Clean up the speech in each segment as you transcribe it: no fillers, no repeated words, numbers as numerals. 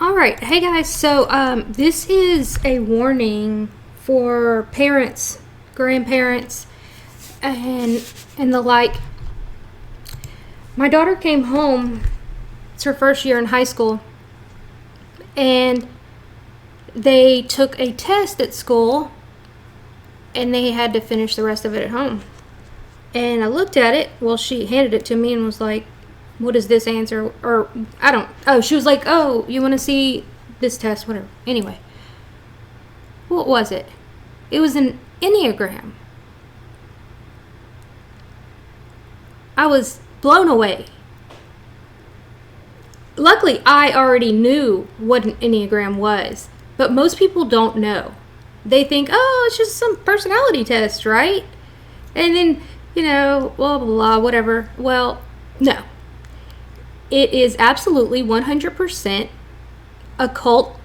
All right. Hey, guys. So, this is a warning for parents, grandparents, and the like. My daughter came home. It's her first year in high school. And they took a test at school, and they had to finish the rest of it at home. And I looked at it. Well, she handed it to me and was like, what is this answer? Or, she was like, oh, you want to see this test? Whatever. Anyway. What was it? It was an Enneagram. I was blown away. Luckily, I already knew what an Enneagram was. But most people don't know. They think, oh, it's just some personality test, right? And then, blah, blah, blah, whatever. Well, no. It is absolutely 100% occult,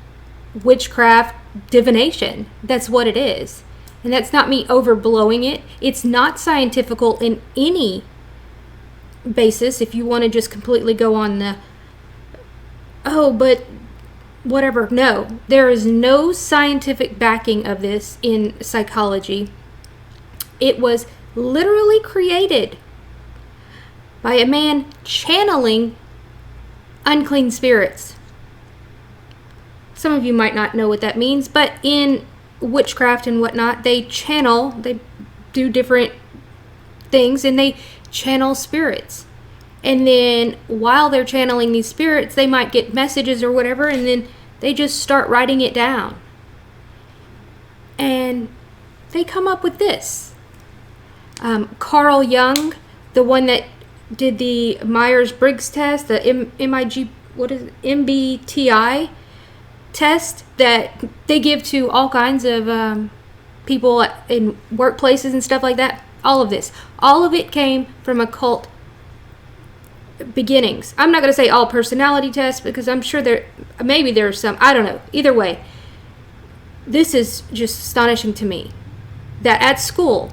witchcraft, divination. That's what it is. And that's not me overblowing it. It's not scientifical in any basis. If you want to just completely go on the, but whatever. No, there is no scientific backing of this in psychology. It was literally created by a man channeling unclean spirits. Some of you might not know what that means, but in witchcraft and whatnot, they do different things, and they channel spirits. And then while they're channeling these spirits, they might get messages or whatever, and then they just start writing it down. And they come up with this. Carl Jung, the one that did the Myers-Briggs test, the MBTI test that they give to all kinds of people in workplaces and stuff like that. All of it came from occult beginnings. I'm not going to say all personality tests because I'm sure maybe there's some, I don't know. Either way, this is just astonishing to me that at school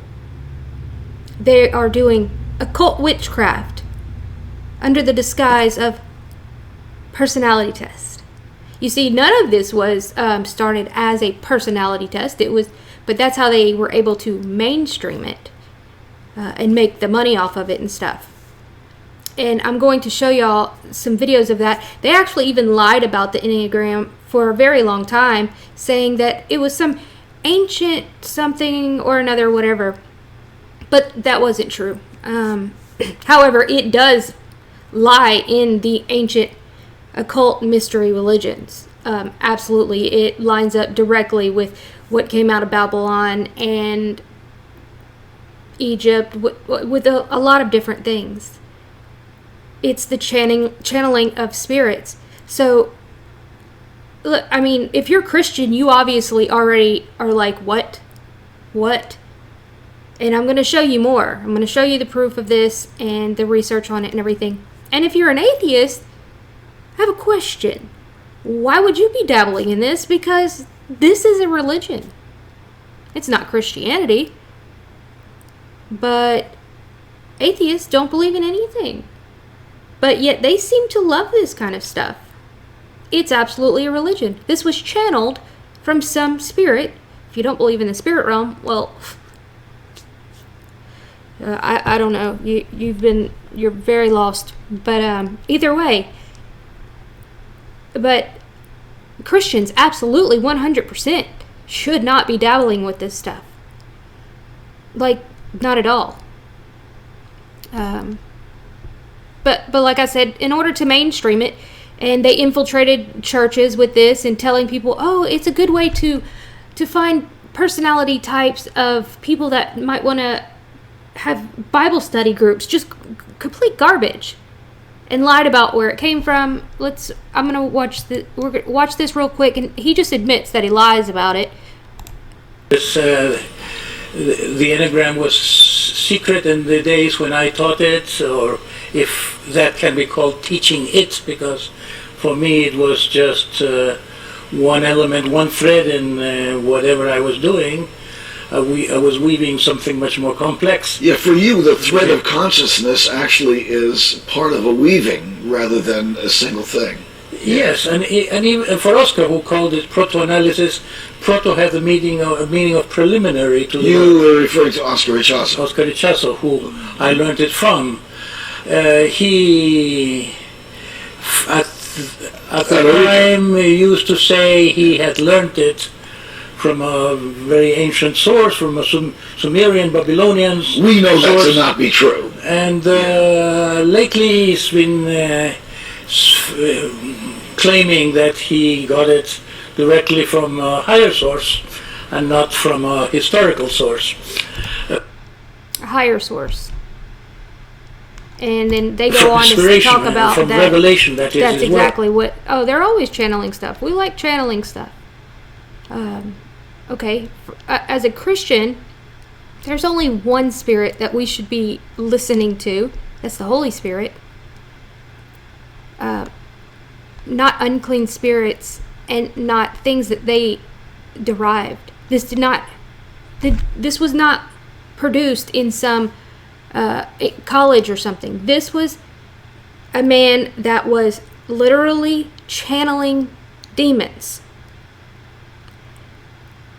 they are doing occult witchcraft under the disguise of personality test. You see, none of this was started as a personality test. But that's how they were able to mainstream it and make the money off of it and stuff. And I'm going to show y'all some videos of that. They actually even lied about the Enneagram for a very long time, saying that it was some ancient something or another, whatever. But that wasn't true. However, it does lie in the ancient occult mystery religions. Absolutely. It lines up directly with what came out of Babylon and Egypt, with a lot of different things. It's the channeling of spirits. So, look, I mean, if you're Christian, you obviously already are like, what? And I'm going to show you more. I'm going to show you the proof of this and the research on it and everything. And if you're an atheist, I have a question. Why would you be dabbling in this? Because this is a religion. It's not Christianity. But atheists don't believe in anything. But yet they seem to love this kind of stuff. It's absolutely a religion. This was channeled from some spirit. If you don't believe in the spirit realm, well, I don't know. You're very lost. But either way. But Christians absolutely 100% should not be dabbling with this stuff. Like, not at all. But like I said, in order to mainstream it, and they infiltrated churches with this and telling people, oh, it's a good way to find personality types of people that might want to have Bible study groups. Just complete garbage. And lied about where it came from. We're gonna watch this real quick, and he just admits that he lies about it. The Enneagram was secret in the days when I taught it, or if that can be called teaching it, because for me it was just one element, one thread in whatever I was doing. I was weaving something much more complex. Yeah, for you, the thread of consciousness actually is part of a weaving rather than a single thing. Yes, and even for Oscar, who called it proto-analysis, proto had the meaning of preliminary to You were referring to Oscar Ichazo. Oscar Ichazo, who I learned it from. He, at the time, used to say he had learned it from a very ancient source, from a Sumerian, Babylonians. We know that source. to not be true. And lately he's been claiming that he got it directly from a higher source and not from a historical source. A higher source. And then they go on to talk about from that. Revelation, that is. That's exactly what. Oh, they're always channeling stuff. We like channeling stuff. Okay, as a Christian, there's only one spirit that we should be listening to. That's the Holy Spirit. Not unclean spirits and not things that they derived. This was not produced in some college or something. This was a man that was literally channeling demons.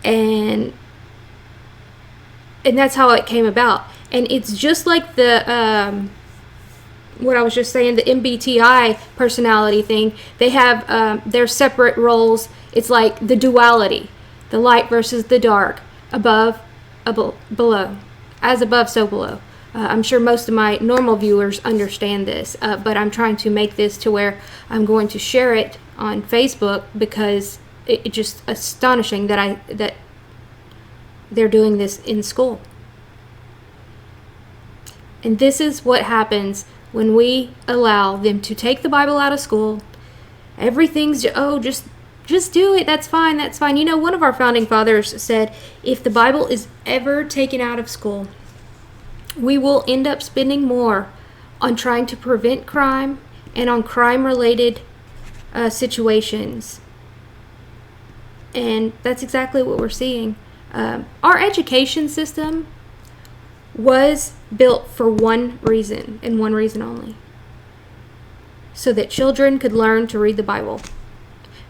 And that's how it came about. And it's just like the what I was just saying, the MBTI personality thing. They have their separate roles. It's like the duality, the light versus the dark, above, below, as above, so below. I'm sure most of my normal viewers understand this, but I'm trying to make this to where I'm going to share it on Facebook because it's just astonishing that they're doing this in school. And this is what happens when we allow them to take the Bible out of school. Everything's just do it. That's fine. That's fine. You know, one of our founding fathers said, if the Bible is ever taken out of school, we will end up spending more on trying to prevent crime and on crime-related situations. And that's exactly what we're seeing. Our education system was built for one reason, and one reason only. So that children could learn to read the Bible.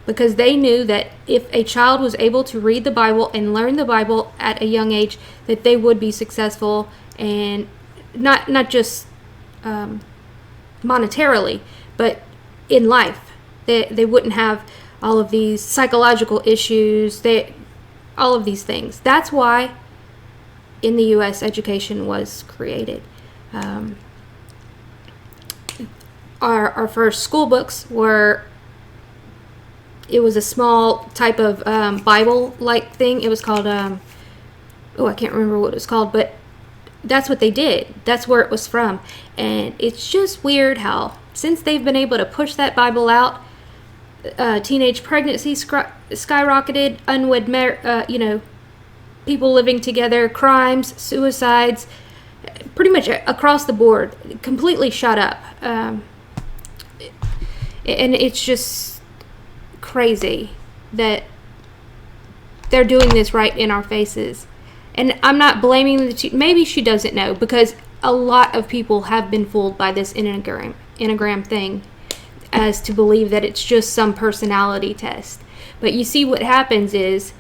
Because they knew that if a child was able to read the Bible and learn the Bible at a young age, that they would be successful, and not just monetarily, but in life. They wouldn't have all of these psychological issues, all of these things. That's why in the U.S. education was created. Our first school books it was a small type of Bible-like thing. It was called, I can't remember what it was called, but that's what they did. That's where it was from. And it's just weird how, since they've been able to push that Bible out, teenage pregnancy skyrocketed, unwed, people living together, crimes, suicides, pretty much across the board, completely shot up. And it's just crazy that they're doing this right in our faces. And I'm not blaming maybe she doesn't know, because a lot of people have been fooled by this Enneagram thing, as to believe that it's just some personality test. But you see, what happens is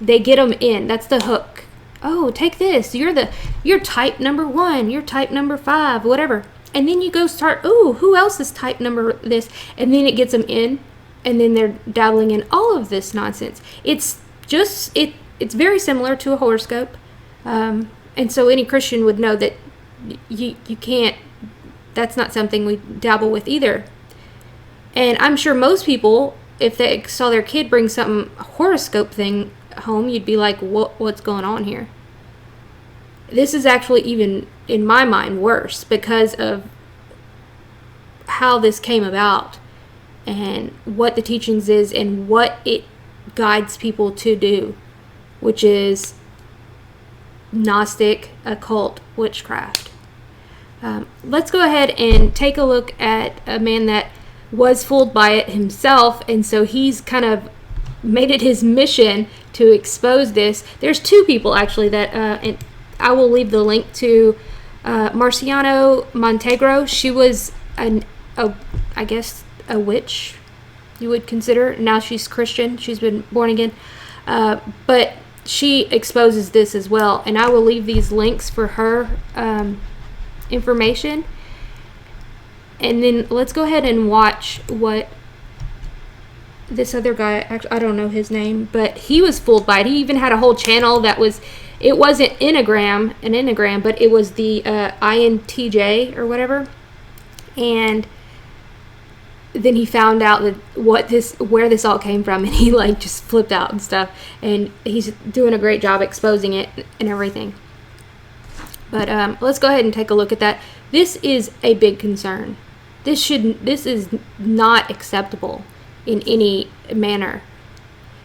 they get them in. That's the hook. Oh, take this. You're type number 1. You're type number 5. Whatever. And then you go start. Ooh, who else is type number this? And then it gets them in, and then they're dabbling in all of this nonsense. It's just It's very similar to a horoscope, and so any Christian would know that you can't. That's not something we dabble with either. And I'm sure most people, if they saw their kid bring some horoscope thing home, you'd be like, what's going on here? This is actually, even in my mind, worse because of how this came about and what the teachings is and what it guides people to do, which is Gnostic, occult, witchcraft. Let's go ahead and take a look at a man that was fooled by it himself, and so he's kind of made it his mission to expose this. There's two people actually that, and I will leave the link to Marciano Montegro. She was I guess a witch, you would consider. Now she's Christian. She's been born again. But she exposes this as well. And I will leave these links for her information. And then let's go ahead and watch what this other guy, actually, I don't know his name, but he was fooled by it. He even had a whole channel that was, it wasn't an Enneagram, but it was the INTJ or whatever. And then he found out that where this all came from, and he like just flipped out and stuff. And he's doing a great job exposing it and everything. But let's go ahead and take a look at that. This is a big concern. This is not acceptable in any manner.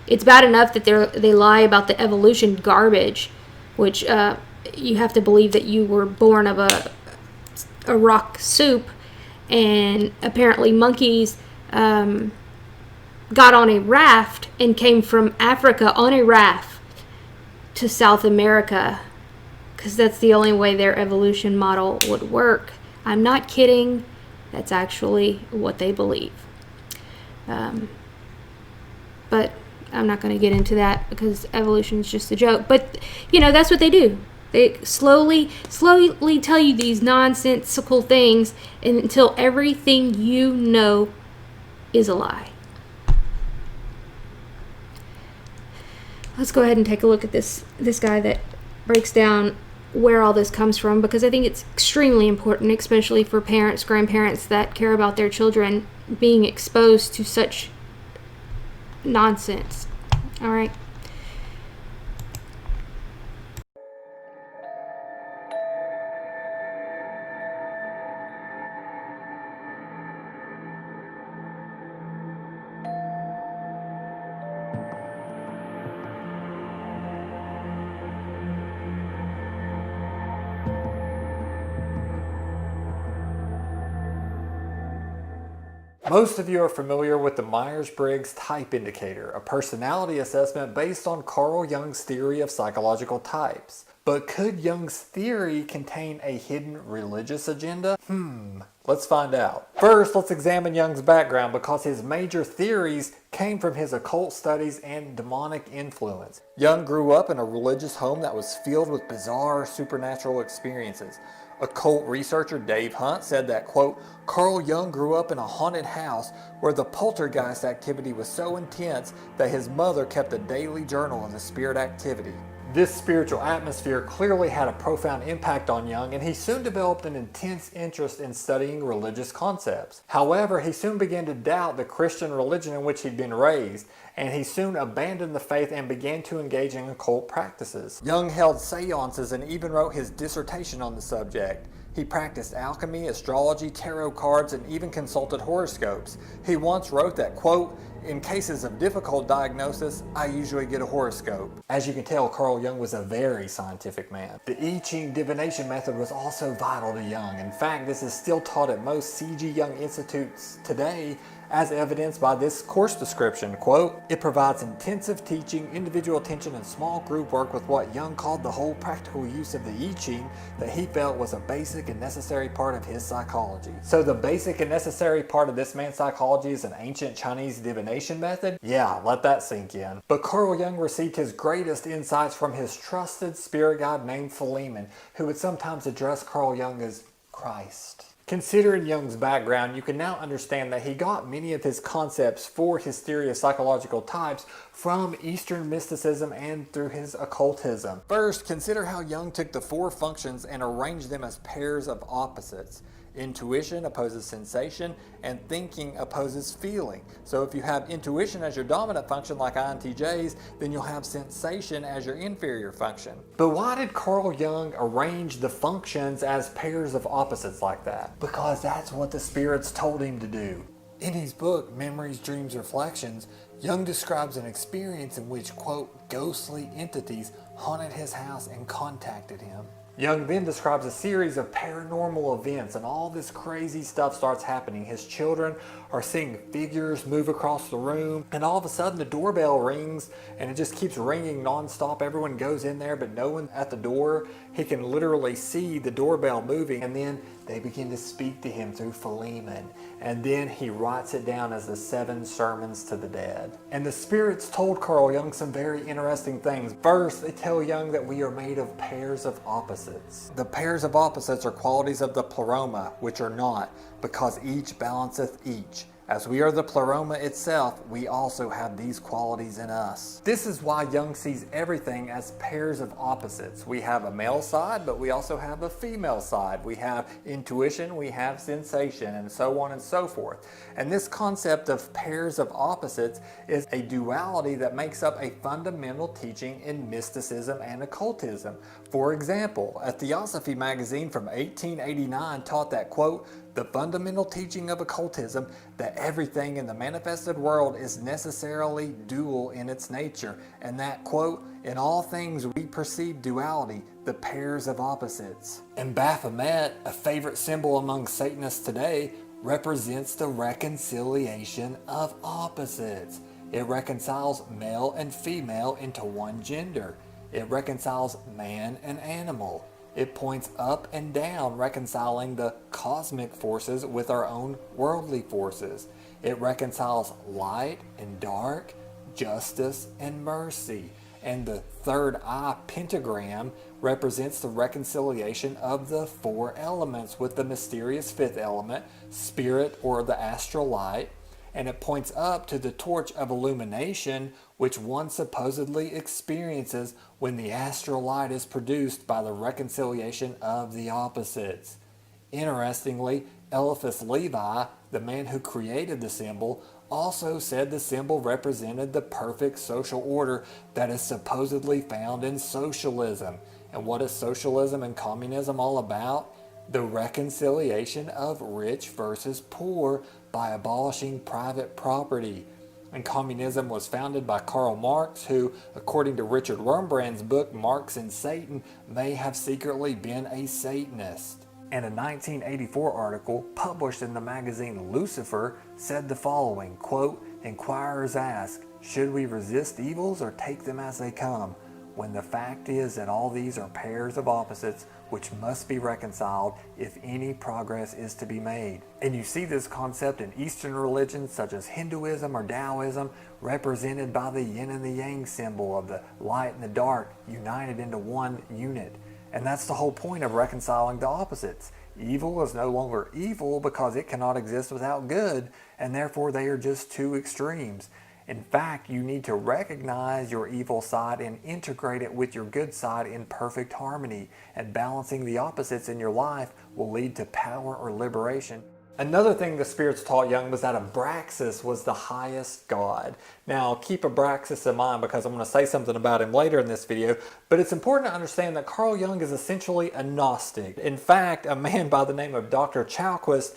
It's bad enough that they lie about the evolution garbage, which you have to believe that you were born of a rock soup, and apparently monkeys got on a raft and came from Africa on a raft to South America, because that's the only way their evolution model would work. I'm not kidding. That's actually what they believe. But I'm not going to get into that because evolution is just a joke. But, that's what they do. They slowly tell you these nonsensical things until everything you know is a lie. Let's go ahead and take a look at this guy that breaks down where all this comes from, because I think it's extremely important, especially for parents, grandparents that care about their children being exposed to such nonsense. All right. Most of you are familiar with the Myers-Briggs Type Indicator, a personality assessment based on Carl Jung's theory of psychological types. But could Jung's theory contain a hidden religious agenda? Let's find out. First, let's examine Jung's background, because his major theories came from his occult studies and demonic influence. Jung grew up in a religious home that was filled with bizarre supernatural experiences. Occult researcher Dave Hunt said that, quote, Carl Jung grew up in a haunted house where the poltergeist activity was so intense that his mother kept a daily journal of the spirit activity. This spiritual atmosphere clearly had a profound impact on Jung, and he soon developed an intense interest in studying religious concepts. However, he soon began to doubt the Christian religion in which he'd been raised, and he soon abandoned the faith and began to engage in occult practices. Jung held seances and even wrote his dissertation on the subject. He practiced alchemy, astrology, tarot cards, and even consulted horoscopes. He once wrote that, quote, in cases of difficult diagnosis, I usually get a horoscope. As you can tell, Carl Jung was a very scientific man. The I Ching divination method was also vital to Jung. In fact, this is still taught at most C.G. Jung institutes today, as evidenced by this course description, quote, it provides intensive teaching, individual attention, and small group work with what Jung called the whole practical use of the I Ching that he felt was a basic and necessary part of his psychology. So the basic and necessary part of this man's psychology is an ancient Chinese divination method? Yeah, let that sink in. But Carl Jung received his greatest insights from his trusted spirit guide named Philemon, who would sometimes address Carl Jung as Christ. Considering Jung's background, you can now understand that he got many of his concepts for his theory of psychological types from Eastern mysticism and through his occultism. First, consider how Jung took the four functions and arranged them as pairs of opposites. Intuition opposes sensation, and thinking opposes feeling. So if you have intuition as your dominant function like INTJs, then you'll have sensation as your inferior function. But why did Carl Jung arrange the functions as pairs of opposites like that? Because that's what the spirits told him to do. In his book, Memories, Dreams, Reflections, Jung describes an experience in which, quote, ghostly entities haunted his house and contacted him. Jung then describes a series of paranormal events, and all this crazy stuff starts happening. His children are seeing figures move across the room, and all of a sudden the doorbell rings, and it just keeps ringing nonstop. Everyone goes in there, but no one at the door. He can literally see the doorbell moving, and then they begin to speak to him through Philemon, and then he writes it down as the 7 Sermons to the Dead. And the spirits told Carl Jung some very interesting things. First, they tell Jung that we are made of pairs of opposites. The pairs of opposites are qualities of the pleroma, which are not, because each balanceth each. As we are the pleroma itself, we also have these qualities in us. This is why Jung sees everything as pairs of opposites. We have a male side, but we also have a female side. We have intuition, we have sensation, and so on and so forth. And this concept of pairs of opposites is a duality that makes up a fundamental teaching in mysticism and occultism. For example, a Theosophy magazine from 1889 taught that, quote, the fundamental teaching of occultism that everything in the manifested world is necessarily dual in its nature, and that, quote, in all things we perceive duality, the pairs of opposites. And Baphomet, a favorite symbol among Satanists today, represents the reconciliation of opposites. It reconciles male and female into one gender. It reconciles man and animal. It points up and down, reconciling the cosmic forces with our own worldly forces. It reconciles light and dark, justice and mercy. And the third eye pentagram represents the reconciliation of the 4 elements with the mysterious 5th element, spirit or the astral light. And it points up to the torch of illumination, which one supposedly experiences when the astral light is produced by the reconciliation of the opposites. Interestingly, Eliphas Levi, the man who created the symbol, also said the symbol represented the perfect social order that is supposedly found in socialism. And what is socialism and communism all about? The reconciliation of rich versus poor by abolishing private property. And communism was founded by Karl Marx, who, according to Richard Wurmbrand's book Marx and Satan, may have secretly been a Satanist. And a 1984 article published in the magazine Lucifer said the following, quote, inquirers ask, should we resist evils or take them as they come? When the fact is that all these are pairs of opposites which must be reconciled if any progress is to be made. And you see this concept in Eastern religions such as Hinduism or Taoism, represented by the yin and the yang symbol of the light and the dark united into one unit. And that's the whole point of reconciling the opposites. Evil is no longer evil because it cannot exist without good, and therefore they are just 2 extremes. In fact, you need to recognize your evil side and integrate it with your good side in perfect harmony, and balancing the opposites in your life will lead to power or liberation. Another thing the spirits taught Jung was that Abraxas was the highest god. Now, keep Abraxas in mind because I'm going to say something about him later in this video, but it's important to understand that Carl Jung is essentially a Gnostic. In fact, a man by the name of Dr. Chalquist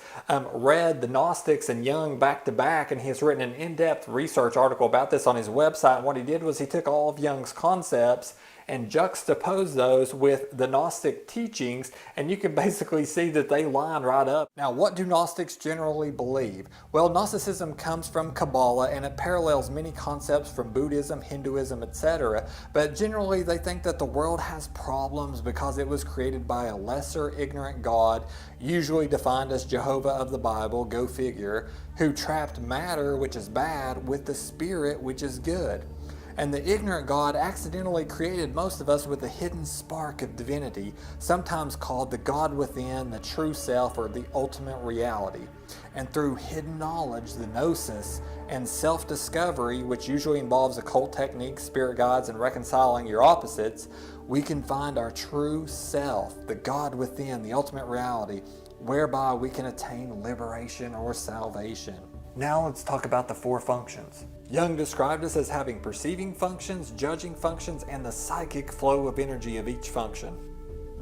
read the Gnostics and Jung back to back, and he has written an in-depth research article about this on his website. And what he did was he took all of Jung's concepts and juxtapose those with the Gnostic teachings, and you can basically see that they line right up. Now, what do Gnostics generally believe? Well, Gnosticism comes from Kabbalah, and it parallels many concepts from Buddhism, Hinduism, etc. But generally, they think that the world has problems because it was created by a lesser ignorant God, usually defined as Jehovah of the Bible, go figure, who trapped matter, which is bad, with the spirit, which is good. And the ignorant God accidentally created most of us with a hidden spark of divinity, sometimes called the God within, the true self, or the ultimate reality. And through hidden knowledge, the gnosis, and self-discovery, which usually involves occult techniques, spirit guides, and reconciling your opposites, we can find our true self, the God within, the ultimate reality, whereby we can attain liberation or salvation. Now let's talk about the 4 functions. Jung described us as having perceiving functions, judging functions, and the psychic flow of energy of each function.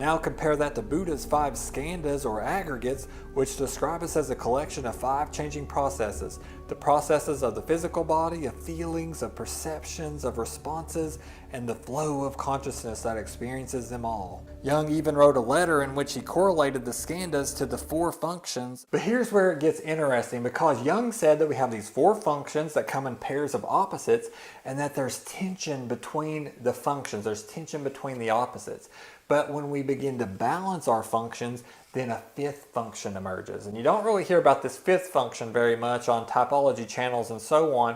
Now compare that to Buddha's 5 skandhas or aggregates, which describe us as a collection of 5 changing processes. The processes of the physical body, of feelings, of perceptions, of responses, and the flow of consciousness that experiences them all. Jung even wrote a letter in which he correlated the skandhas to the 4 functions. But here's where it gets interesting, because Jung said that we have these 4 functions that come in pairs of opposites, and that there's tension between the functions, there's tension between the opposites. But when we begin to balance our functions, then a 5th function emerges. And you don't really hear about this 5th function very much on typology channels and so on.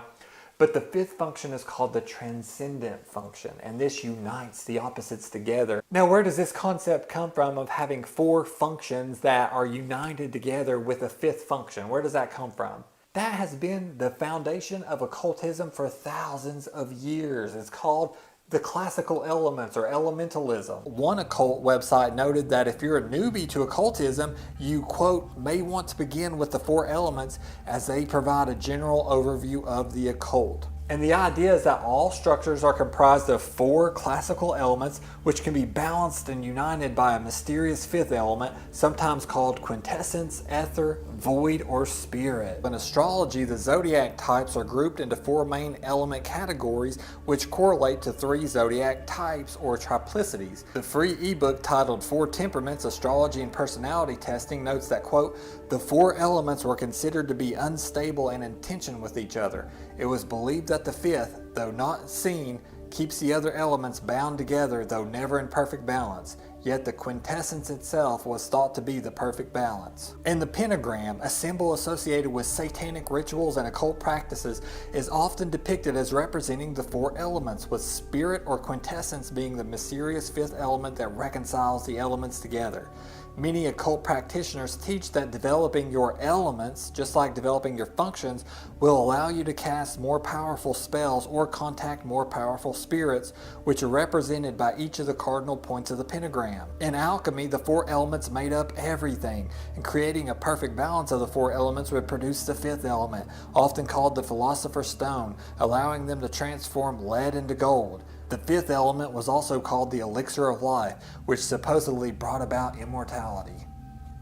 But the 5th function is called the transcendent function, and this unites the opposites together. Now, where does this concept come from of having 4 functions that are united together with a 5th function? Where does that come from? That has been the foundation of occultism for thousands of years. It's called the classical elements or elementalism. One occult website noted that if you're a newbie to occultism, you, quote, may want to begin with the 4 elements as they provide a general overview of the occult. And the idea is that all structures are comprised of 4 classical elements which can be balanced and united by a mysterious 5th element, sometimes called quintessence, ether, void, or spirit. In astrology, the zodiac types are grouped into 4 main element categories which correlate to 3 zodiac types or triplicities. The free ebook titled 4 Temperaments, Astrology and Personality Testing notes that, quote, the 4 elements were considered to be unstable and in tension with each other. It was believed that the 5th, though not seen, keeps the other elements bound together, though never in perfect balance. Yet the quintessence itself was thought to be the perfect balance. And the pentagram, a symbol associated with satanic rituals and occult practices, is often depicted as representing the 4 elements, with spirit or quintessence being the mysterious 5th element that reconciles the elements together. Many occult practitioners teach that developing your elements, just like developing your functions, will allow you to cast more powerful spells or contact more powerful spirits, which are represented by each of the cardinal points of the pentagram. In alchemy, the 4 elements made up everything, and creating a perfect balance of the 4 elements would produce the 5th element, often called the Philosopher's Stone, allowing them to transform lead into gold. The 5th element was also called the elixir of life, which supposedly brought about immortality.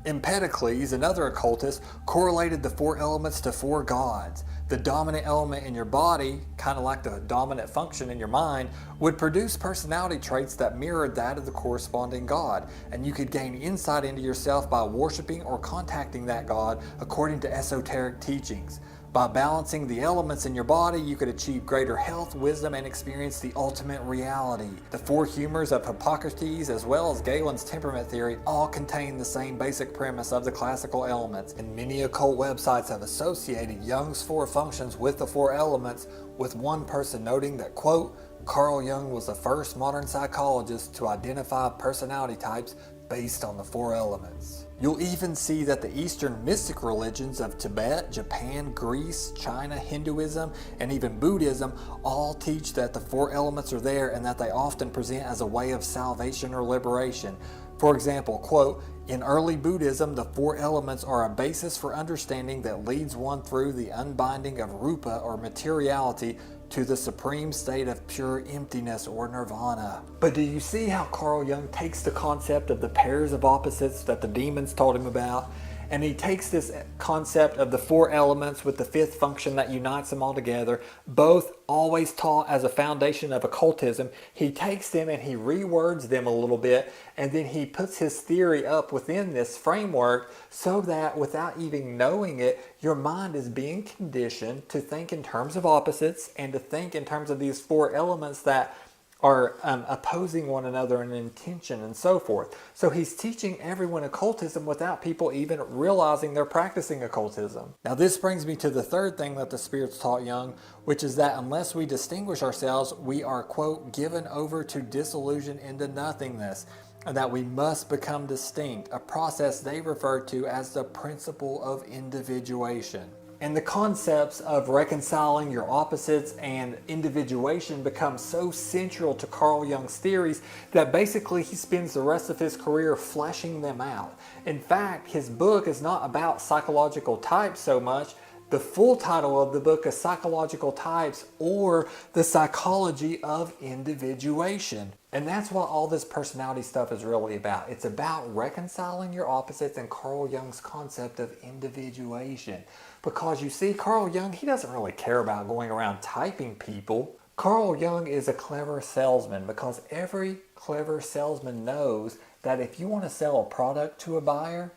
Empedocles, another occultist, correlated the 4 elements to 4 gods. The dominant element in your body, kind of like the dominant function in your mind, would produce personality traits that mirrored that of the corresponding god, and you could gain insight into yourself by worshiping or contacting that god according to esoteric teachings. By balancing the elements in your body, you could achieve greater health, wisdom, and experience the ultimate reality. The 4 humors of Hippocrates, as well as Galen's temperament theory, all contain the same basic premise of the classical elements, and many occult websites have associated Jung's 4 functions with the 4 elements, with one person noting that, quote, Carl Jung was the first modern psychologist to identify personality types based on the 4 elements. You'll even see that the Eastern mystic religions of Tibet, Japan, Greece, China, Hinduism, and even Buddhism all teach that the 4 elements are there and that they often present as a way of salvation or liberation. For example, quote, in early Buddhism, the 4 elements are a basis for understanding that leads one through the unbinding of rupa or materiality to the supreme state of pure emptiness or nirvana. But do you see how Carl Jung takes the concept of the pairs of opposites that the demons told him about, and he takes this concept of the 4 elements with the 5th function that unites them all together, both always taught as a foundation of occultism. He takes them and he rewords them a little bit, and then he puts his theory up within this framework so that without even knowing it, your mind is being conditioned to think in terms of opposites and to think in terms of these 4 elements that are opposing one another in intention and so forth. So he's teaching everyone occultism without people even realizing they're practicing occultism. Now this brings me to the 3rd thing that the spirits taught Jung, which is that unless we distinguish ourselves, we are, quote, given over to disillusion into nothingness, and that we must become distinct, a process they refer to as the principle of individuation. And the concepts of reconciling your opposites and individuation become so central to Carl Jung's theories that basically he spends the rest of his career fleshing them out. In fact, his book is not about psychological types so much, The full title of the book is Psychological Types, or The Psychology of Individuation. And that's what all this personality stuff is really about. It's about reconciling your opposites and Carl Jung's concept of individuation. Because you see, Carl Jung, he doesn't really care about going around typing people. Carl Jung is a clever salesman, because every clever salesman knows that if you want to sell a product to a buyer,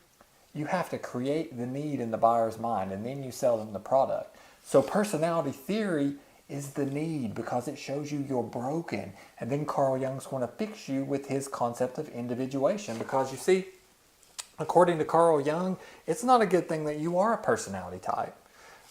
you have to create the need in the buyer's mind, and then you sell them the product. So personality theory is the need, because it shows you you're broken. And then Carl Jung's going to fix you with his concept of individuation, because you see, according to Carl Jung, it's not a good thing that you are a personality type.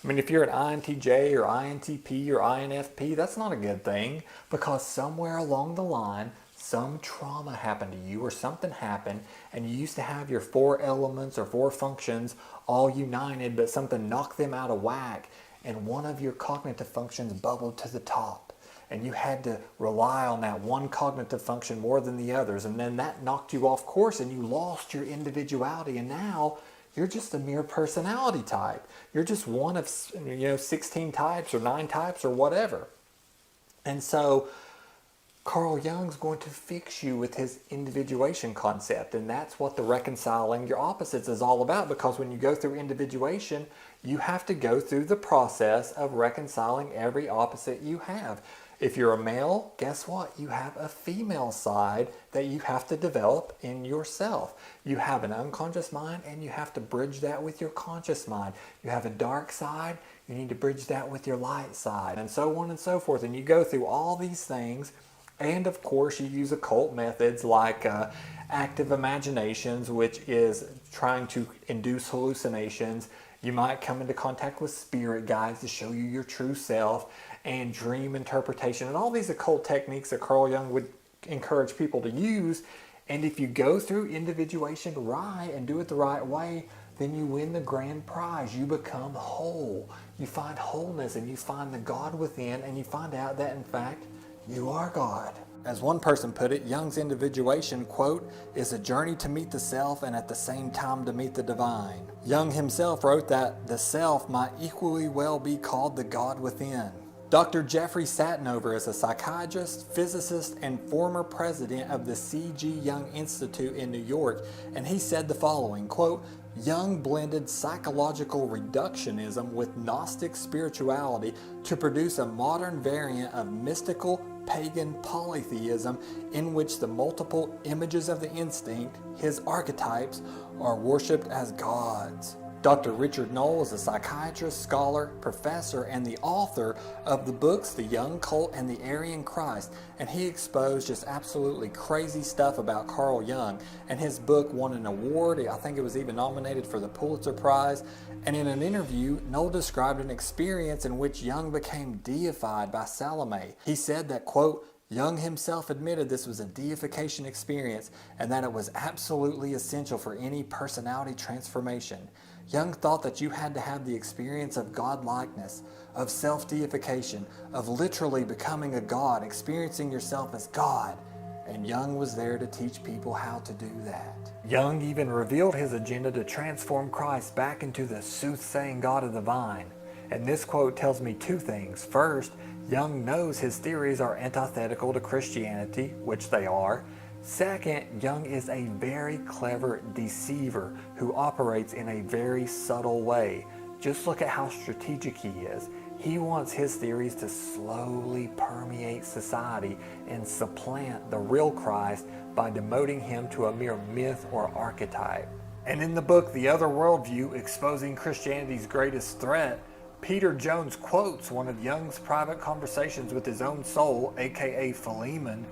I mean, if you're an INTJ or INTP or INFP, that's not a good thing, because somewhere along the line, some trauma happened to you or something happened, and you used to have your 4 elements or 4 functions all united, but something knocked them out of whack, and one of your cognitive functions bubbled to the top, and you had to rely on that one cognitive function more than the others, and then that knocked you off course and you lost your individuality, and now you're just a mere personality type. You're just one of 16 types or 9 types or whatever. And so Carl Jung's going to fix you with his individuation concept, and that's what the reconciling your opposites is all about, because when you go through individuation, you have to go through the process of reconciling every opposite you have. If you're a male, guess what? You have a female side that you have to develop in yourself. You have an unconscious mind, and you have to bridge that with your conscious mind. You have a dark side, you need to bridge that with your light side, and so on and so forth. And you go through all these things. And of course, you use occult methods like active imaginations, which is trying to induce hallucinations. You might come into contact with spirit guides to show you your true self, and dream interpretation, and all these occult techniques that Carl Jung would encourage people to use. And if you go through individuation right and do it the right way, then you win the grand prize. You become whole. You find wholeness, and you find the God within, and you find out that in fact, you are God. As one person put it, Jung's individuation, quote, is a journey to meet the self and at the same time to meet the divine. Jung himself wrote that the self might equally well be called the God within. Dr. Jeffrey Satinover is a psychiatrist, physicist, and former president of the C.G. Jung Institute in New York, and he said the following, quote, Jung blended psychological reductionism with Gnostic spirituality to produce a modern variant of mystical pagan polytheism in which the multiple images of the instinct, his archetypes, are worshipped as gods. Dr. Richard Knoll is a psychiatrist, scholar, professor, and the author of the books The Young Cult and The Aryan Christ, and he exposed just absolutely crazy stuff about Carl Jung, and his book won an award. I think it was even nominated for the Pulitzer Prize. And in an interview, Knoll described an experience in which Jung became deified by Salome. He said that, quote, Jung himself admitted this was a deification experience and that it was absolutely essential for any personality transformation. Jung thought that you had to have the experience of God-likeness, of self-deification, of literally becoming a God, experiencing yourself as God. And Jung was there to teach people how to do that. Jung even revealed his agenda to transform Christ back into the soothsaying God of the vine. And this quote tells me 2 things. First, Jung knows his theories are antithetical to Christianity, which they are. Second, Jung is a very clever deceiver who operates in a very subtle way. Just look at how strategic he is. He wants his theories to slowly permeate society and supplant the real Christ by demoting him to a mere myth or archetype. And in the book The Other Worldview, Exposing Christianity's Greatest Threat, Peter Jones quotes one of Jung's private conversations with his own soul, aka Philemon,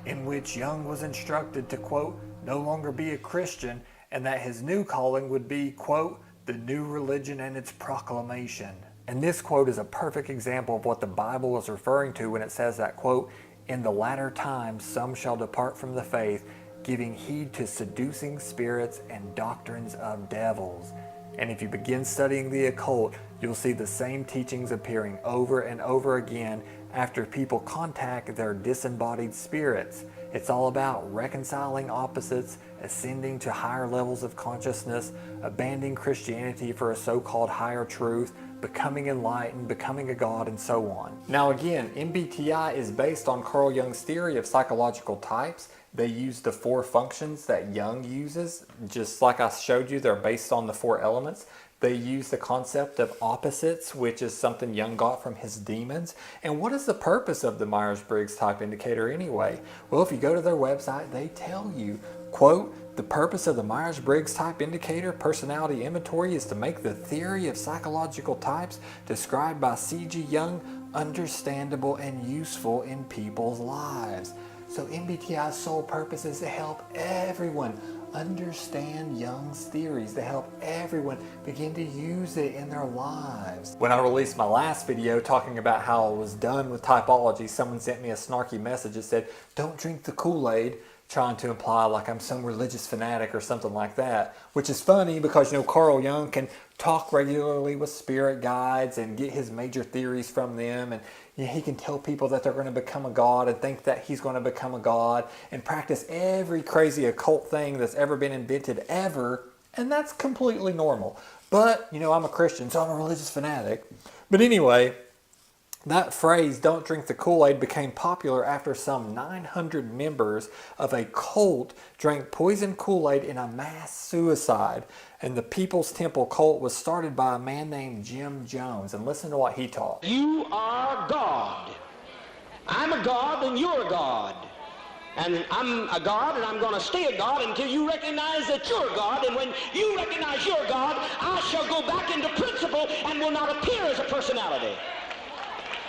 in which Jung was instructed to, quote, no longer be a Christian, and that his new calling would be, quote, the new religion and its proclamation. And this quote is a perfect example of what the Bible is referring to when it says that, quote, in the latter times some shall depart from the faith, giving heed to seducing spirits and doctrines of devils. And if you begin studying the occult, you'll see the same teachings appearing over and over again after people contact their disembodied spirits. It's all about reconciling opposites, ascending to higher levels of consciousness, abandoning Christianity for a so-called higher truth, becoming enlightened, becoming a god, and so on. Now again, MBTI is based on Carl Jung's theory of psychological types. They use the 4 functions that Jung uses. Just like I showed you, they're based on the 4 elements. They use the concept of opposites, which is something Jung got from his demons. And what is the purpose of the Myers-Briggs type indicator anyway? Well, if you go to their website, they tell you, quote, "The purpose of the Myers-Briggs type indicator personality inventory is to make the theory of psychological types described by C.G. Jung understandable and useful in people's lives." So MBTI's sole purpose is to help everyone understand Jung's theories, to help everyone begin to use it in their lives. When I released my last video talking about how I was done with typology, someone sent me a snarky message that said, "Don't drink the Kool-Aid," trying to imply like I'm some religious fanatic or something like that, which is funny because, you know, Carl Jung can talk regularly with spirit guides and get his major theories from them, and you know, he can tell people that they're going to become a god and think that he's going to become a god and practice every crazy occult thing that's ever been invented ever, and that's completely normal. But, you know, I'm a Christian, so I'm a religious fanatic. But anyway, that phrase, "don't drink the Kool-Aid," became popular after some 900 members of a cult drank poisoned Kool-Aid in a mass suicide. And the People's Temple cult was started by a man named Jim Jones. And listen to what he taught. You are God. I'm a God and you're a God. And I'm a God and I'm going to stay a God until you recognize that you're God. And when you recognize you're God, I shall go back into principle and will not appear as a personality.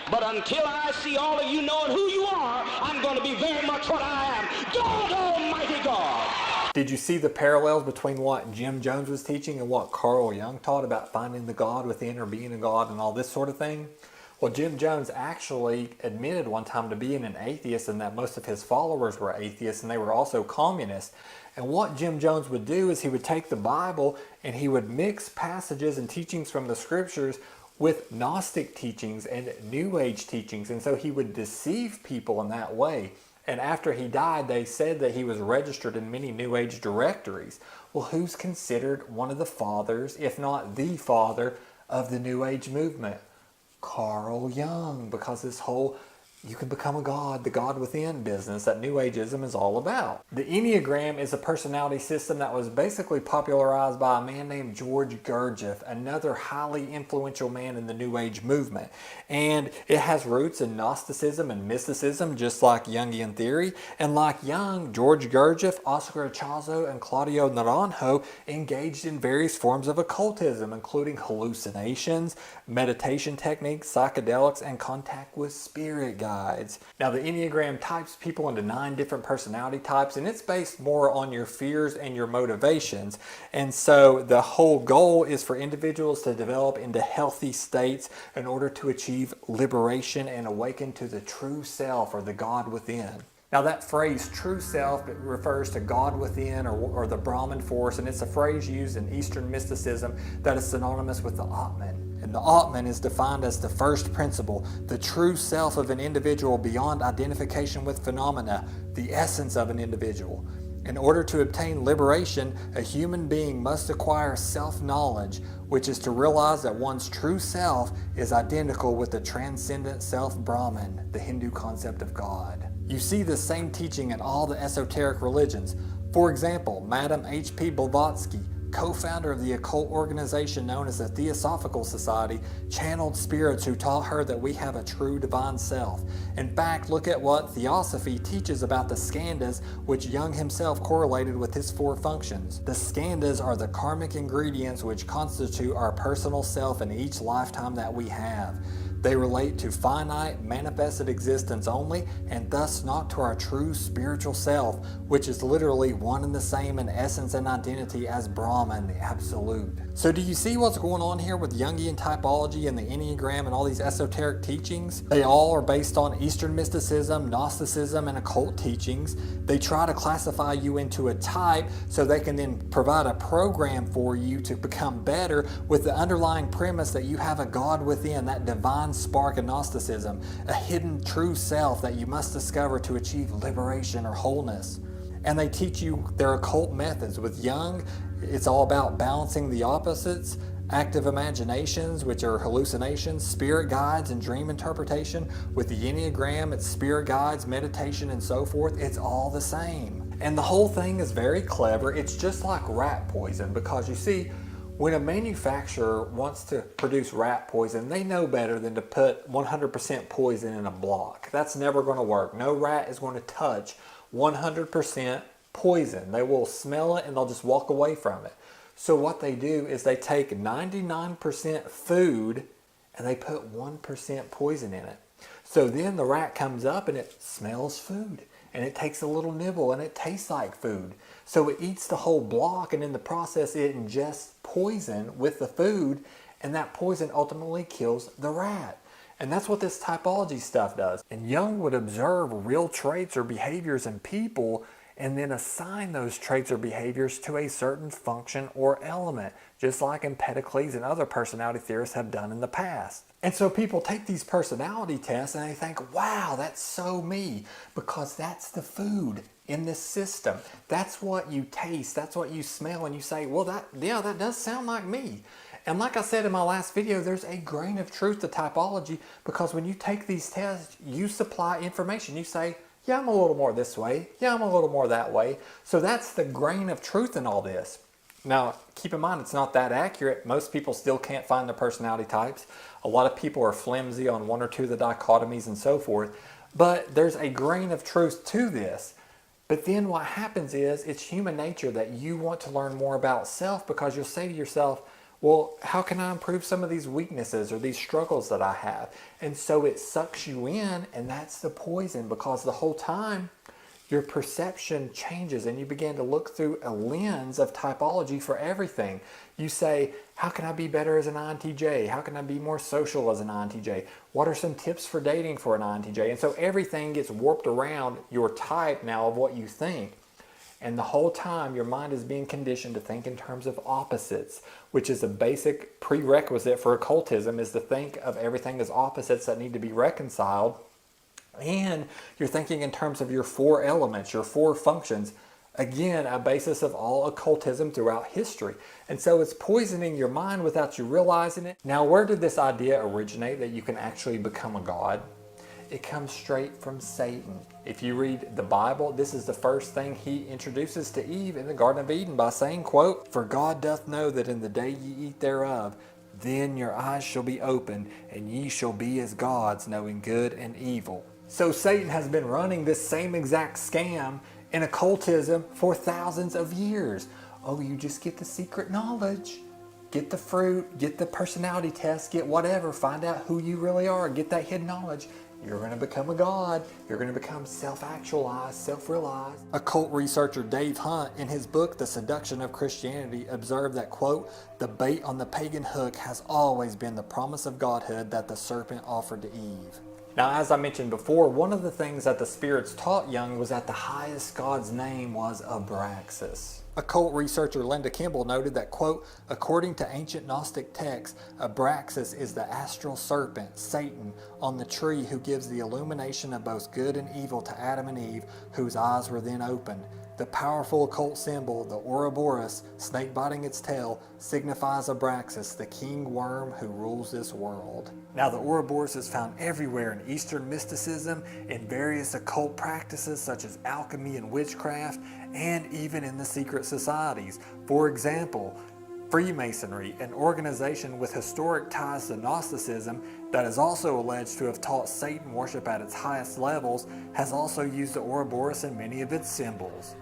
But until I see all of you knowing who you are, I'm going to be very much what I am. God Almighty God. Did you see the parallels between what Jim Jones was teaching and what Carl Jung taught about finding the God within or being a God and all this sort of thing? Well, Jim Jones actually admitted one time to being an atheist and that most of his followers were atheists and they were also communists. And what Jim Jones would do is he would take the Bible and he would mix passages and teachings from the scriptures with Gnostic teachings and New Age teachings. And so he would deceive people in that way. And after he died, they said that he was registered in many New Age directories. Well, who's considered one of the fathers, if not the father, of the New Age movement? Carl Jung, because this whole you can become a god, the God within business that New Ageism is all about. The Enneagram is a personality system that was basically popularized by a man named George Gurdjieff, another highly influential man in the New Age movement. And it has roots in Gnosticism and mysticism, just like Jungian theory. And like Jung, George Gurdjieff, Oscar Ichazo, and Claudio Naranjo engaged in various forms of occultism, including hallucinations, meditation techniques, psychedelics, and contact with spirit guides. Now, the Enneagram types people into 9 different personality types, and it's based more on your fears and your motivations. And so the whole goal is for individuals to develop into healthy states in order to achieve liberation and awaken to the true self or the God within. Now, that phrase true self, it refers to God within or the Brahman force, and it's a phrase used in Eastern mysticism that is synonymous with the Atman. And the Atman is defined as the first principle, the true self of an individual beyond identification with phenomena, the essence of an individual. In order to obtain liberation, a human being must acquire self-knowledge, which is to realize that one's true self is identical with the transcendent self Brahman, the Hindu concept of God. You see the same teaching in all the esoteric religions. For example, Madame H.P. Blavatsky, co-founder of the occult organization known as the Theosophical Society, channeled spirits who taught her that we have a true divine self. In fact, look at what Theosophy teaches about the skandhas, which Jung himself correlated with his 4 functions. The skandhas are the karmic ingredients which constitute our personal self in each lifetime that we have. They relate to finite, manifested existence only, and thus not to our true spiritual self, which is literally one and the same in essence and identity as Brahman, the Absolute. So do you see what's going on here with Jungian typology and the Enneagram and all these esoteric teachings? They all are based on Eastern mysticism, Gnosticism, and occult teachings. They try to classify you into a type so they can then provide a program for you to become better with the underlying premise that you have a God within, that divine spark of Gnosticism, a hidden true self that you must discover to achieve liberation or wholeness. And they teach you their occult methods. With Jung, it's all about balancing the opposites. active imaginations, which are hallucinations, spirit guides, and dream interpretation. With the Enneagram, it's spirit guides, meditation, and so forth. It's all the same. And the whole thing is very clever. It's just like rat poison, because you see, when a manufacturer wants to produce rat poison, they know better than to put 100% poison in a block. That's never going to work. No rat is going to touch 100% poison. They will smell it and they'll just walk away from it. So what they do is they take 99% food and they put 1% poison in it. So then the rat comes up and it smells food, and it takes a little nibble and it tastes like food. So it eats the whole block, and in the process it ingests poison with the food, and that poison ultimately kills the rat. And that's what this typology stuff does. And Jung would observe real traits or behaviors in people and then assign those traits or behaviors to a certain function or element, just like Empedocles and other personality theorists have done in the past. And so people take these personality tests and they think, wow, that's so me, because that's the food in this system. That's what you taste, that's what you smell, and you say, well, that does sound like me. And like I said in my last video, there's a grain of truth to typology, because when you take these tests, you supply information. You say, yeah, I'm a little more this way. Yeah, I'm a little more that way. So that's the grain of truth in all this. Now, keep in mind, it's not that accurate. Most people still can't find their personality types. A lot of people are flimsy on one or two of the dichotomies and so forth. But there's a grain of truth to this. But then what happens is, it's human nature that you want to learn more about self, because you'll say to yourself, well, how can I improve some of these weaknesses or these struggles that I have? And so it sucks you in, and that's the poison, because the whole time your perception changes and you begin to look through a lens of typology for everything. You say, how can I be better as an INTJ? How can I be more social as an INTJ? What are some tips for dating for an INTJ? And so everything gets warped around your type now of what you think. And the whole time your mind is being conditioned to think in terms of opposites, which is a basic prerequisite for occultism, is to think of everything as opposites that need to be reconciled. And you're thinking in terms of your four elements, your four functions. Again, a basis of all occultism throughout history. And so it's poisoning your mind without you realizing it. Now, where did this idea originate that you can actually become a god? It comes straight from Satan. If you read the Bible, this is the first thing he introduces to Eve in the Garden of Eden by saying, quote, "For God doth know that in the day ye eat thereof, then your eyes shall be opened, and ye shall be as gods, knowing good and evil." So Satan has been running this same exact scam in occultism for thousands of years. Oh, you just get the secret knowledge. Get the fruit, get the personality test, get whatever, find out who you really are, get that hidden knowledge. You're going to become a god. You're going to become self-actualized, self-realized. Occult researcher Dave Hunt, in his book, The Seduction of Christianity, observed that, quote, "The bait on the pagan hook has always been the promise of godhood that the serpent offered to Eve." Now, as I mentioned before, one of the things that the spirits taught Jung was that the highest god's name was Abraxas. Occult researcher Linda Kimball noted that, quote, "According to ancient Gnostic texts, Abraxas is the astral serpent, Satan, on the tree, who gives the illumination of both good and evil to Adam and Eve, whose eyes were then opened. The powerful occult symbol, the Ouroboros, snake biting its tail, signifies Abraxas, the king worm who rules this world." Now, the Ouroboros is found everywhere in Eastern mysticism, in various occult practices such as alchemy and witchcraft, and even in the secret societies. For example, Freemasonry, an organization with historic ties to Gnosticism that is also alleged to have taught Satan worship at its highest levels, has also used the Ouroboros in many of its symbols.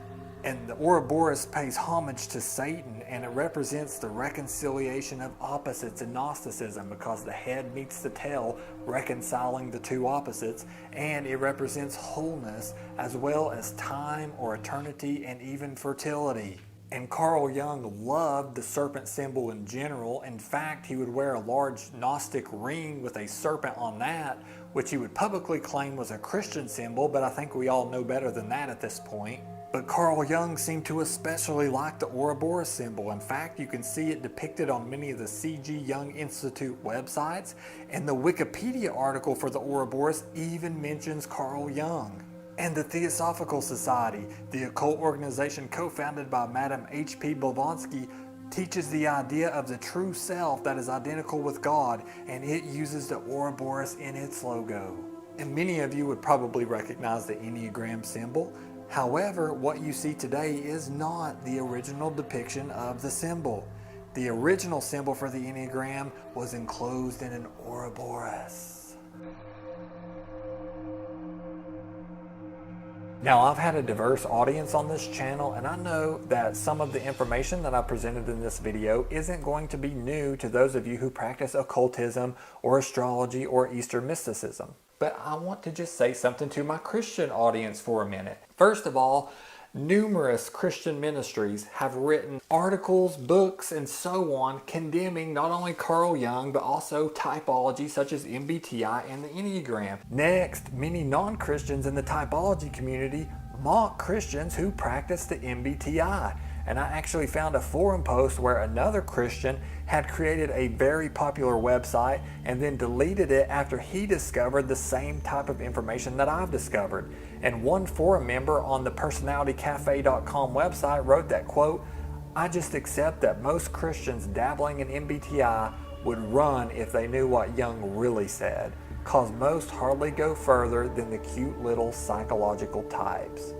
And the Ouroboros pays homage to Satan, and it represents the reconciliation of opposites in Gnosticism, because the head meets the tail, reconciling the two opposites, and it represents wholeness as well as time or eternity and even fertility. And Carl Jung loved the serpent symbol in general. In fact, he would wear a large Gnostic ring with a serpent on that, which he would publicly claim was a Christian symbol, but I think we all know better than that at this point. But Carl Jung seemed to especially like the Ouroboros symbol. In fact, you can see it depicted on many of the C.G. Jung Institute websites, and the Wikipedia article for the Ouroboros even mentions Carl Jung. And the Theosophical Society, the occult organization co-founded by Madame H.P. Blavatsky, teaches the idea of the true self that is identical with God, and it uses the Ouroboros in its logo. And many of you would probably recognize the Enneagram symbol. However, what you see today is not the original depiction of the symbol. The original symbol for the Enneagram was enclosed in an Ouroboros. Now, I've had a diverse audience on this channel, and I know that some of the information that I presented in this video isn't going to be new to those of you who practice occultism or astrology or Eastern mysticism. But I want to just say something to my Christian audience for a minute. First of all, numerous Christian ministries have written articles, books, and so on condemning not only Carl Jung, but also typology such as MBTI and the Enneagram. Next, many non-Christians in the typology community mock Christians who practice the MBTI. And I actually found a forum post where another Christian had created a very popular website and then deleted it after he discovered the same type of information that I've discovered. And one forum member on the personalitycafe.com website wrote that, quote, "I just accept that most Christians dabbling in MBTI would run if they knew what Jung really said, cause most hardly go further than the cute little psychological types."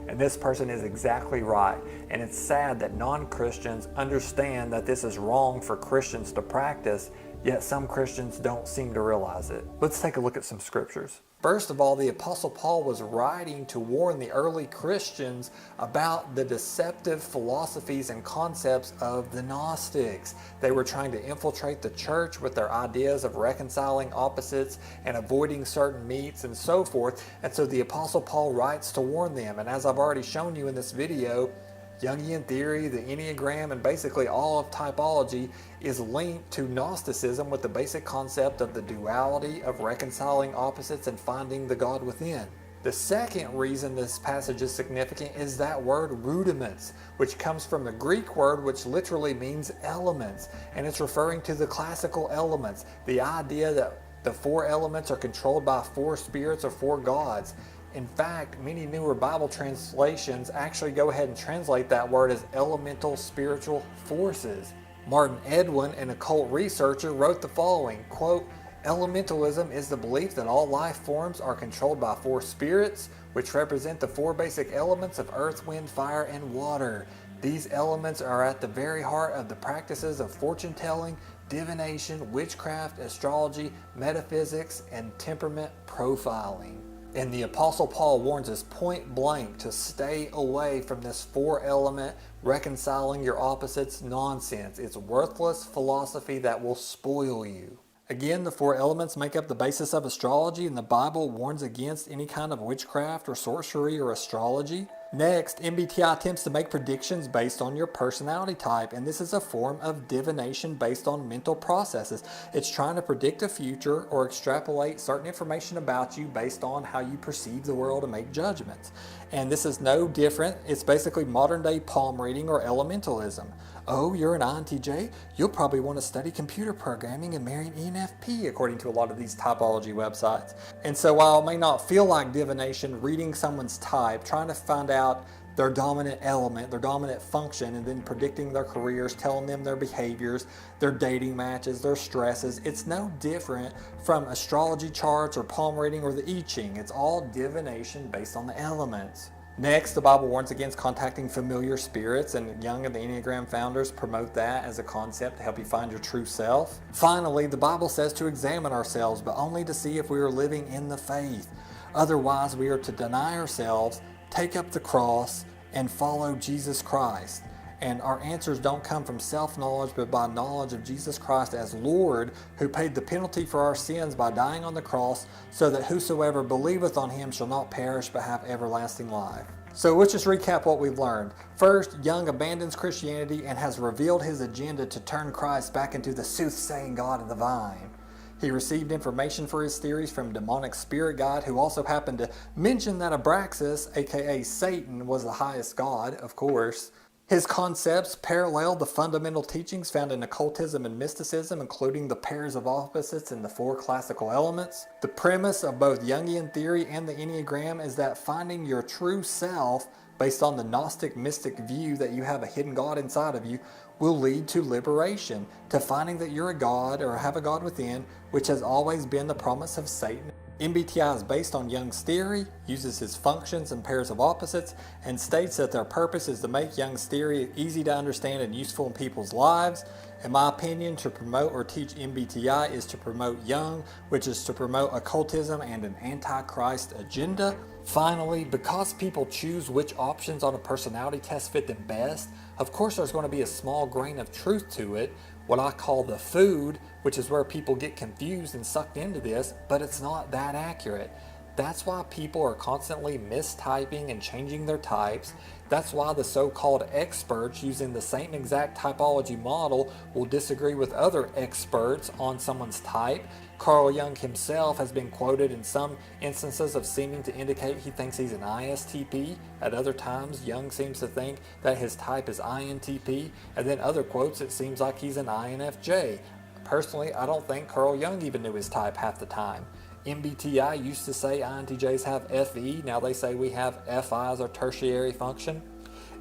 And this person is exactly right. And it's sad that non-Christians understand that this is wrong for Christians to practice, yet some Christians don't seem to realize it. Let's take a look at some scriptures. First of all, the Apostle Paul was writing to warn the early Christians about the deceptive philosophies and concepts of the Gnostics. They were trying to infiltrate the church with their ideas of reconciling opposites and avoiding certain meats and so forth. And so the Apostle Paul writes to warn them. And as I've already shown you in this video, Jungian theory, the Enneagram, and basically all of typology is linked to Gnosticism with the basic concept of the duality of reconciling opposites and finding the God within. The second reason this passage is significant is that word rudiments, which comes from the Greek word which literally means elements, and it's referring to the classical elements, the idea that the four elements are controlled by four spirits or four gods. In fact, many newer Bible translations actually go ahead and translate that word as elemental spiritual forces. Martin Edwin, an occult researcher, wrote the following, quote, "Elementalism is the belief that all life forms are controlled by four spirits, which represent the four basic elements of earth, wind, fire, and water. These elements are at the very heart of the practices of fortune telling, divination, witchcraft, astrology, metaphysics, and temperament profiling." And the Apostle Paul warns us point blank to stay away from this four element reconciling your opposites nonsense. It's worthless philosophy that will spoil you. Again, the four elements make up the basis of astrology, and the Bible warns against any kind of witchcraft or sorcery or astrology. Next, MBTI attempts to make predictions based on your personality type, and this is a form of divination based on mental processes. It's trying to predict the future or extrapolate certain information about you based on how you perceive the world and make judgments. And this is no different. It's basically modern day palm reading or elementalism. Oh, you're an INTJ? You'll probably want to study computer programming and marry an ENFP, according to a lot of these typology websites. And so while it may not feel like divination, reading someone's type, trying to find out their dominant element, their dominant function, and then predicting their careers, telling them their behaviors, their dating matches, their stresses, it's no different from astrology charts or palm reading or the I Ching. It's all divination based on the elements. Next, the Bible warns against contacting familiar spirits, and Jung and the Enneagram founders promote that as a concept to help you find your true self. Finally, the Bible says to examine ourselves, but only to see if we are living in the faith. Otherwise, we are to deny ourselves, take up the cross, and follow Jesus Christ. And our answers don't come from self-knowledge, but by knowledge of Jesus Christ as Lord, who paid the penalty for our sins by dying on the cross, so that whosoever believeth on him shall not perish, but have everlasting life. So let's just recap what we've learned. First, Jung abandons Christianity and has revealed his agenda to turn Christ back into the soothsaying God of the vine. He received information for his theories from demonic spirit guide, who also happened to mention that Abraxas, aka Satan, was the highest god, of course. His concepts parallel the fundamental teachings found in occultism and mysticism, including the pairs of opposites and the four classical elements. The premise of both Jungian theory and the Enneagram is that finding your true self, based on the Gnostic mystic view that you have a hidden God inside of you, will lead to liberation, to finding that you're a god or have a god within, which has always been the promise of Satan. MBTI is based on Jung's theory, uses his functions and pairs of opposites, and states that their purpose is to make Jung's theory easy to understand and useful in people's lives. In my opinion, to promote or teach MBTI is to promote Jung, which is to promote occultism and an antichrist agenda. Finally, because people choose which options on a personality test fit them best, of course there's going to be a small grain of truth to it, what I call the food, which is where people get confused and sucked into this, but it's not that accurate. That's why people are constantly mistyping and changing their types. That's why the so-called experts using the same exact typology model will disagree with other experts on someone's type. Carl Jung himself has been quoted in some instances of seeming to indicate he thinks he's an ISTP. At other times, Jung seems to think that his type is INTP, and then other quotes it seems like he's an INFJ. Personally, I don't think Carl Jung even knew his type half the time. MBTI used to say INTJs have FE, now they say we have FI as our tertiary function.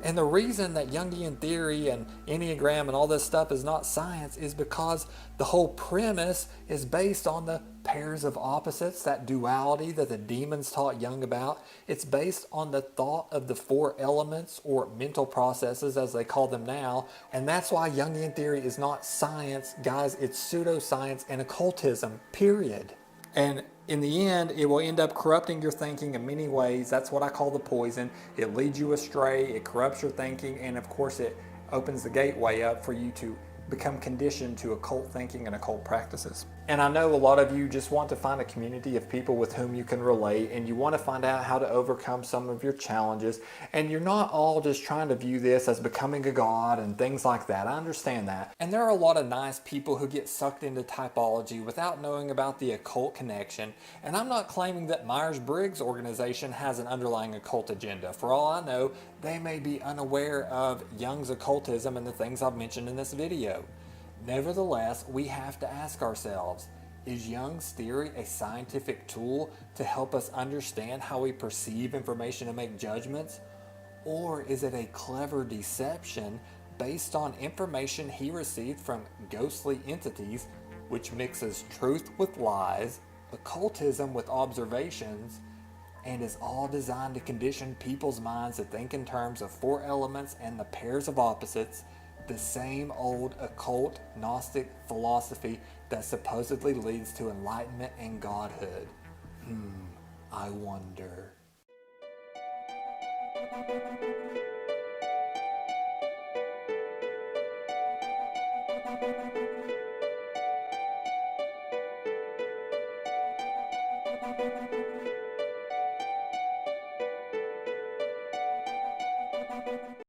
And the reason that Jungian theory and Enneagram and all this stuff is not science is because the whole premise is based on the pairs of opposites, that duality that the demons taught Jung about. It's based on the thought of the four elements, or mental processes as they call them now. And that's why Jungian theory is not science, guys. It's pseudoscience and occultism, period. And in the end, it will end up corrupting your thinking in many ways. That's what I call the poison. It leads you astray, it corrupts your thinking, and of course it opens the gateway up for you to become conditioned to occult thinking and occult practices. And I know a lot of you just want to find a community of people with whom you can relate, and you want to find out how to overcome some of your challenges, and you're not all just trying to view this as becoming a god and things like that. I understand that. And there are a lot of nice people who get sucked into typology without knowing about the occult connection, and I'm not claiming that Myers-Briggs organization has an underlying occult agenda. For all I know, they may be unaware of Jung's occultism and the things I've mentioned in this video. Nevertheless, we have to ask ourselves, is Jung's theory a scientific tool to help us understand how we perceive information and make judgments? Or is it a clever deception based on information he received from ghostly entities, which mixes truth with lies, occultism with observations, and is all designed to condition people's minds to think in terms of four elements and the pairs of opposites, the same old occult Gnostic philosophy that supposedly leads to enlightenment and godhood? I wonder.